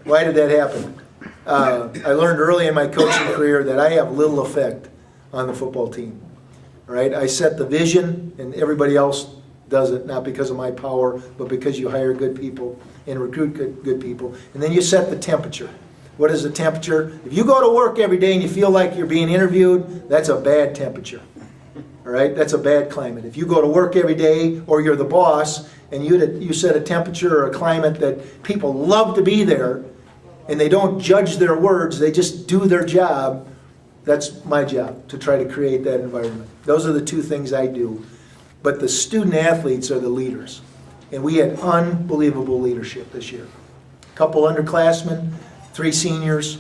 Why did that happen? I learned early in my coaching career that I have little effect on the football team. All right, I set the vision, and everybody else does it, not because of my power, but because you hire good people and recruit good people. And then you set the temperature. What is the temperature? If you go to work every day and you feel like you're being interviewed, that's a bad temperature. All right, that's a bad climate. If you go to work every day, or you're the boss, and you set a temperature or a climate that people love to be there, and they don't judge their words, they just do their job, that's my job, to try to create that environment. Those are the two things I do. But the student athletes are the leaders. And we had unbelievable leadership this year. A couple underclassmen, 3 seniors,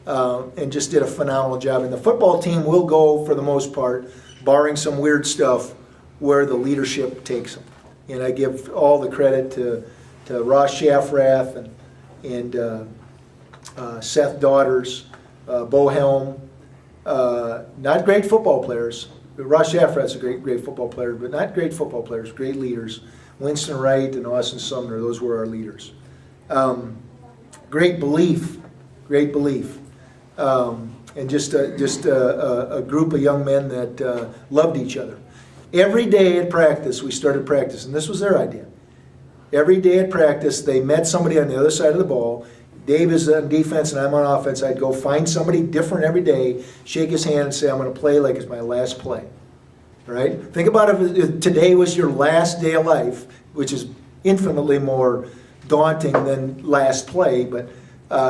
and just did a phenomenal job. And the football team will go, for the most part, barring some weird stuff, where the leadership takes them. And I give all the credit to Ross Shafrath and Seth Daughters, Bo Helm, not great football players. Ross Shafrath's a great football player, but not great football players, great leaders. Winston Wright and Austin Sumner, those were our leaders. Great belief, and just a group of young men that loved each other. Every day at practice, we started practice, and this was their idea. Every day at practice, they met somebody on the other side of the ball. Dave is on defense and I'm on offense. I'd go find somebody different every day, shake his hand and say, I'm going to play like it's my last play. All right? Think about if today was your last day of life, which is infinitely more daunting than last play, but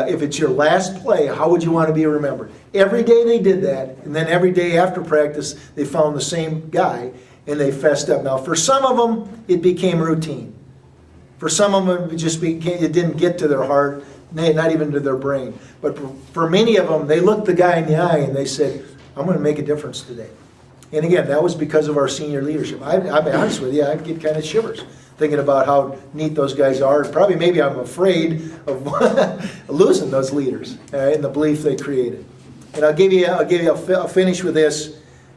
if it's your last play, how would you want to be remembered? Every day they did that, and then every day after practice, they found the same guy, and they fessed up. Now, for some of them, it became routine. For some of them, it didn't get to their heart, not even to their brain. But for many of them, they looked the guy in the eye and they said, I'm going to make a difference today. And again, that was because of our senior leadership. I'll be honest with you, I'd get kind of shivers thinking about how neat those guys are. Probably maybe I'm afraid of losing those leaders and the belief they created. And I'll finish with this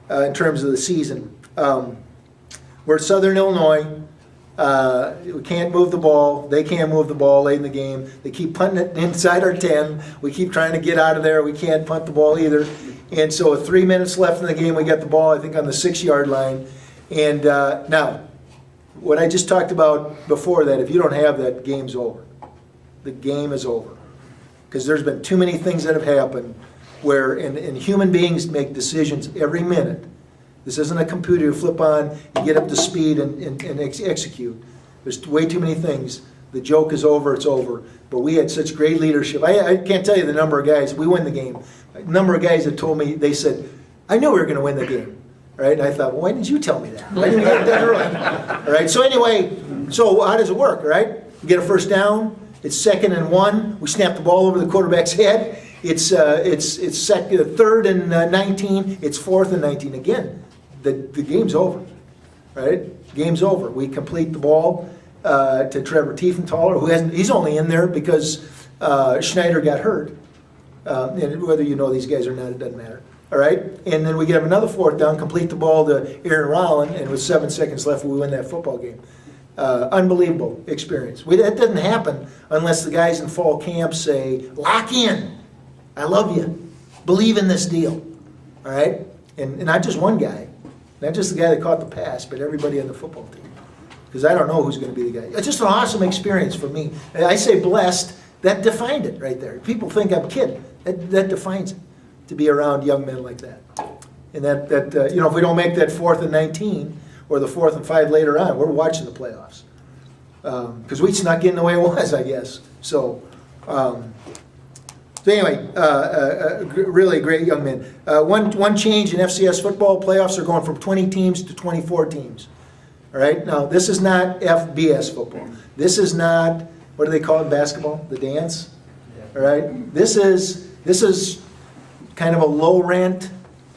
in terms of the season. We're at Southern Illinois. We can't move the ball. They can't move the ball late in the game. They keep punting it inside our 10. We keep trying to get out of there. We can't punt the ball either. And so with 3 minutes left in the game, we got the ball, I think, on the 6-yard line. And now, what I just talked about before that, if you don't have that, game's over. The game is over. Because there's been too many things that have happened where, and human beings make decisions every minute. This isn't a computer you flip on, you get up to speed and execute. There's way too many things. The joke is over, it's over. But we had such great leadership. I can't tell you the number of guys, we win the game. A number of guys that told me, they said, I knew we were going to win the game. Right? And I thought, well, why didn't you tell me that? Why didn't you get it done early? All right, so anyway, so how does it work, right? You get a first down, it's 2nd and 1, we snap the ball over the quarterback's head, it's second, 3rd and 19, it's 4th and 19. Again, the game's over, right? Game's over. We complete the ball to Trevor Tiefenthaler, he's only in there because Schneider got hurt. And whether you know these guys or not, it doesn't matter. All right? And then we get another 4th down, complete the ball to Aaron Rowland, and with 7 seconds left, we win that football game. Unbelievable experience. That doesn't happen unless the guys in fall camp say, lock in. I love you. Believe in this deal. All right? And not just one guy. Not just the guy that caught the pass, but everybody on the football team. Because I don't know who's going to be the guy. It's just an awesome experience for me. I say blessed. That defined it right there. People think I'm kidding. That defines it, to be around young men like that. And that if we don't make that 4th and 19 or the 4th and 5 later on, we're watching the playoffs. Because we snuck in the way it was, I guess. So anyway, really great young men. One change in FCS football, playoffs are going from 20 teams to 24 teams. All right? Now, this is not FBS football. This is not, what do they call it in basketball? The dance? All right? This is kind of a low rent,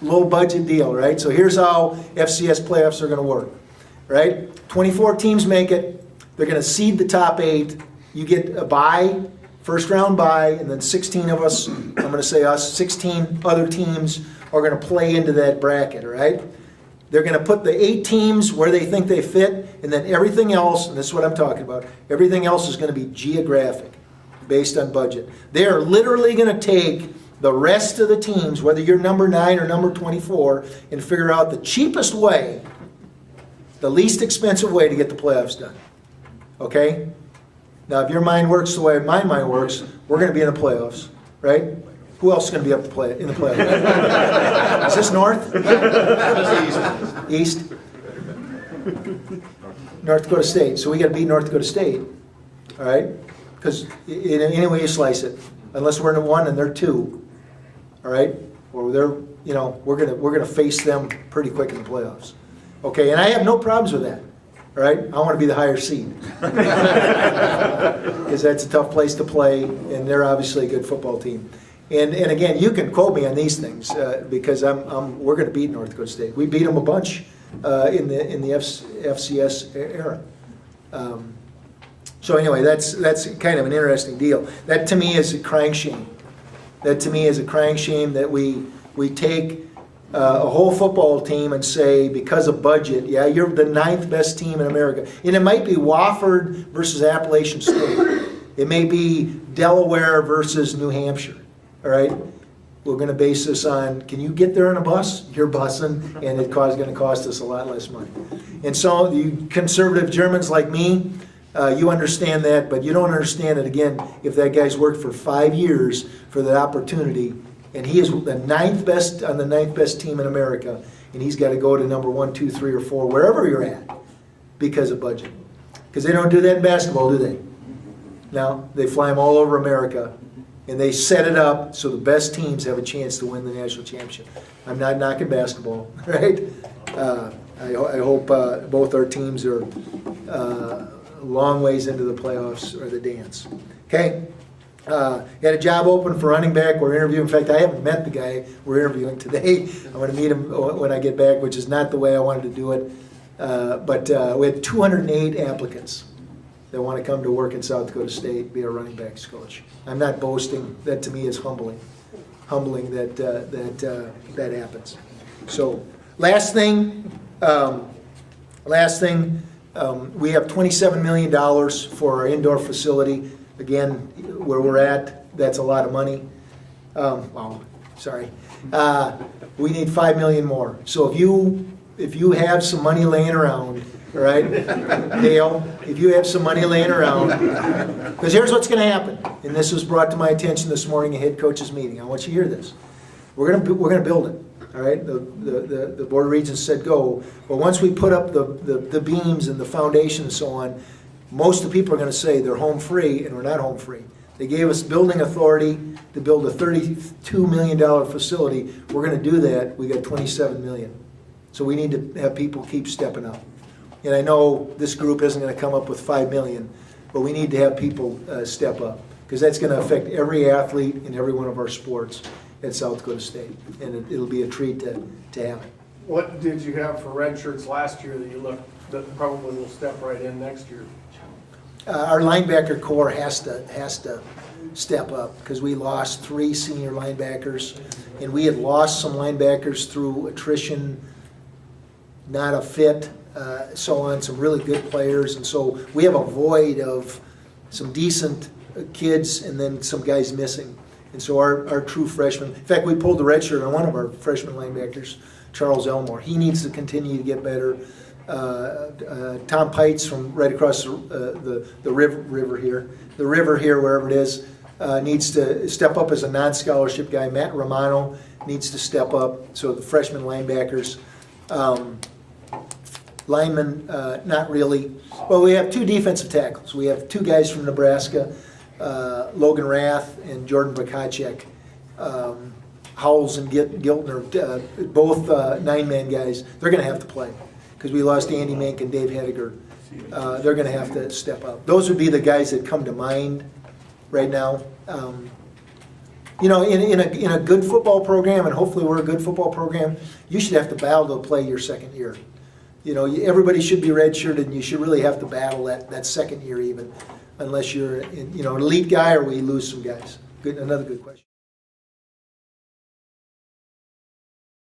low budget deal, right? So here's how FCS playoffs are going to work, right? 24 teams make it. They're going to seed the top 8. You get a bye, first round bye, and then 16 of us, I'm going to say us, 16 other teams are going to play into that bracket, all right? They're going to put the 8 teams where they think they fit, and then everything else, and this is what I'm talking about, everything else is going to be geographic. based on budget. They are literally going to take the rest of the teams, whether you're number 9 or number 24, and figure out the cheapest way, the least expensive way to get the playoffs done. Okay? Now, if your mind works the way my mind works, we're going to be in the playoffs, right? Who else is going to be in the playoffs? Is this North? East? North Dakota State. So we got to beat North Dakota State, all right? Because in any way you slice it, unless we're in 1 and they're 2, all right? Or they're, we're gonna face them pretty quick in the playoffs. Okay, and I have no problems with that. All right, I want to be the higher seed because that's a tough place to play, and they're obviously a good football team. And again, you can quote me on these things because we're going to beat North Dakota State. We beat them a bunch in the FCS era. So anyway, that's kind of an interesting deal. That to me is a crying shame. That to me is a crying shame that we take a whole football team and say, because of budget, yeah, you're the 9th best team in America. And it might be Wofford versus Appalachian State. It may be Delaware versus New Hampshire. All right? We're going to base this on, can you get there on a bus? You're bussing, and it's going to cost us a lot less money. And so you conservative Germans like me, you understand that, but you don't understand it, again, if that guy's worked for 5 years for that opportunity, and he is the 9th best on the 9th best team in America, and he's got to go to number 1, 2, 3, or 4, wherever you're at, because of budget. Because they don't do that in basketball, do they? No, they fly them all over America, and they set it up so the best teams have a chance to win the national championship. I'm not knocking basketball, right? I hope both our teams are a long ways into the playoffs or the dance. Okay? Had a job open for running back. We're interviewing. In fact, I haven't met the guy we're interviewing today. I'm going to meet him when I get back, which is not the way I wanted to do it. But we had 208 applicants that want to come to work in South Dakota State, be a running backs coach. I'm not boasting. That to me is humbling. Humbling that happens. So last thing, we have $27 million for our indoor facility. Again, where we're at, that's a lot of money. We need $5 million more. So if you have some money laying around, all right, Dale, if you have some money laying around, because here's what's going to happen, and this was brought to my attention this morning at head coaches meeting. I want you to hear this. We're going to build it. All right, the Board of Regents said go, but once we put up the beams and the foundation and so on, most of the people are going to say they're home free, and we're not home free. They gave us building authority to build a $32 million facility. We're going to do that. We got $27 million. So we need to have people keep stepping up. And I know this group isn't going to come up with $5 million, but we need to have people step up, because that's going to affect every athlete in every one of our sports at South Dakota State, and it'll be a treat to have it. What did you have for red shirts last year that that probably will step right in next year? Our linebacker core has to step up, because we lost 3 senior linebackers, and we had lost some linebackers through attrition, not a fit, so on, some really good players, and so we have a void of some decent kids and then some guys missing. And so our true freshman, in fact, we pulled the red shirt on one of our freshman linebackers, Charles Elmore. He needs to continue to get better. Tom Pites from right across the river here, wherever it is, needs to step up as a non-scholarship guy. Matt Romano needs to step up. So the freshman linebackers, linemen, not really. Well, we have 2 defensive tackles. We have 2 guys from Nebraska, Logan Rath and Jordan Bakacek. Howells and Giltner, both 9-man guys. They're going to have to play, because we lost Andy Mink and Dave Hediger. They're going to have to step up. Those would be the guys that come to mind right now. In a good football program, and hopefully we're a good football program, you should have to battle to play your second year. Everybody should be redshirted, and you should really have to battle that second year even, unless you're an elite guy or we lose some guys. Another good question.